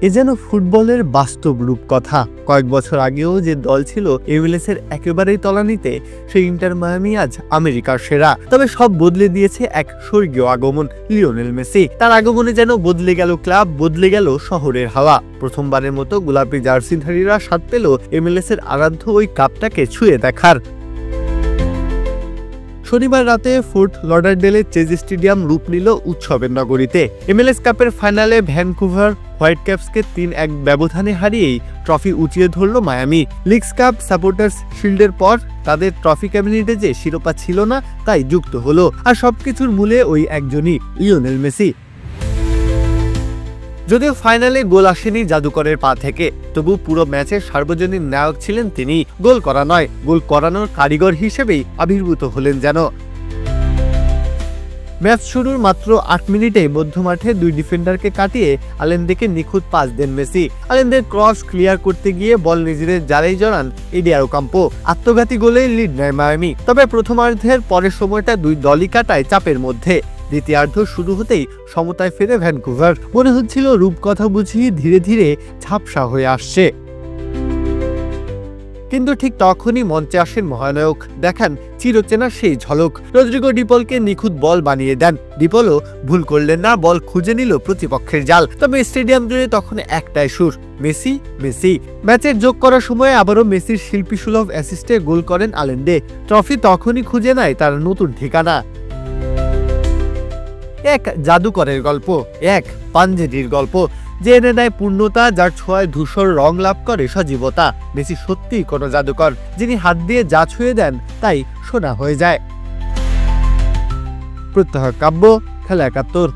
এ যেন ফুটবলের বাস্তব রূপকথা। কয়েক বছর আগেও যে দল ছিল MLS এর একেবারেই তলানিতে, সেই ইন্টার মায়ামি আজ আমেরিকার সেরা। তবে সব বদলে দিয়েছে এক স্বর্গীয় আগমন, লিওনেল মেসি। তার আগমনে যেন বদলে গেল ক্লাব, বদলে গেল শহরের হাওয়া। প্রথমবারের মতো গোলাপি জার্সিধারীরা স্বাদ পেল MLS এর আরাধ্য ওই কাপটাকে ছুঁয়ে দেখার। শনিবার রাতে ফোর্ট লডারডেলের চেজ স্টেডিয়াম রূপ নিল উৎসবের নগরীতে। MLS কাপের ফাইনালে ভ্যানকুভার হোয়াইটক্যাপসকে 3-1 ব্যবধানে হারিয়েই ট্রফি উঁচিয়ে ধরল মায়ামি। লিগস কাপ সাপোর্টার্স শিল্ডের পর তাদের ট্রফি ক্যাবিনেটে যে শিরোপা ছিল না, তাই যুক্ত হলো। আর সবকিছুর মূলে ওই একজনই, লিওনেল মেসি। যদিও ফাইনালে গোল আসেনি জাদুকরের পা থেকে, তবু পুরো ম্যাচের সার্বজনীন নায়ক ছিলেন তিনি। গোল করা নয়, গোল করানোর কারিগর হিসেবেই আবির্ভূত হলেন যেন। ম্যাচ শুরুর মাত্র 8 মিনিটে মধ্যমাঠে দুই ডিফেন্ডারকে কাটিয়ে আলেন্দেকে নিখুঁত পাস দেন মেসি। আলেন্দের ক্রস ক্লিয়ার করতে গিয়ে বল নিজেদের জালেই জড়ান এডিয়ার ওকাম্পো। আত্মঘাতী গোলেই লিড নেয় মায়ামি। তবে প্রথমার্ধের পরের সময়টা দুই দলই কাটায় চাপের মধ্যে। দ্বিতীয়ার্ধ শুরু হতেই সমতায় ফেরে ভ্যানকুভার। মনে হচ্ছিল রূপকথা বুঝিয়ে ধীরে ধীরে ঝাপসা হয়ে আসছে। কিন্তু ঠিক তখনই মঞ্চে আসেন মহানায়ক, দেখান চিরচেনা সেই ঝলক। রদ্রিগো ডিপলকে নিখুঁত বল বানিয়ে দেন। ডিপলও ভুল করলেন না, বল খুঁজে নিল প্রতিপক্ষের জাল। তবে স্টেডিয়াম জুড়ে তখন একটাই সুর, মেসি মেসি। ম্যাচের যোগ করার সময় আবারও মেসির শিল্পীসুলভ অ্যাসিস্টে গোল করেন আলেন্দে। ট্রফি তখনই খুঁজে নেয় তার নতুন ঠিকানা। এক জাদুকরের গল্প, এক পাঞ্জেরির গল্প, যে এনে দেয় পূর্ণতা, যার ছোঁয়ায় ধূসর রং লাভ করে সজীবতা। মেসি সত্যিই কোনো জাদুকর, যিনি হাত দিয়ে যা ছুঁয়ে দেন তাই সোনা হয়ে যায়। প্রত্যহ কাব্য, খেলা ৭১।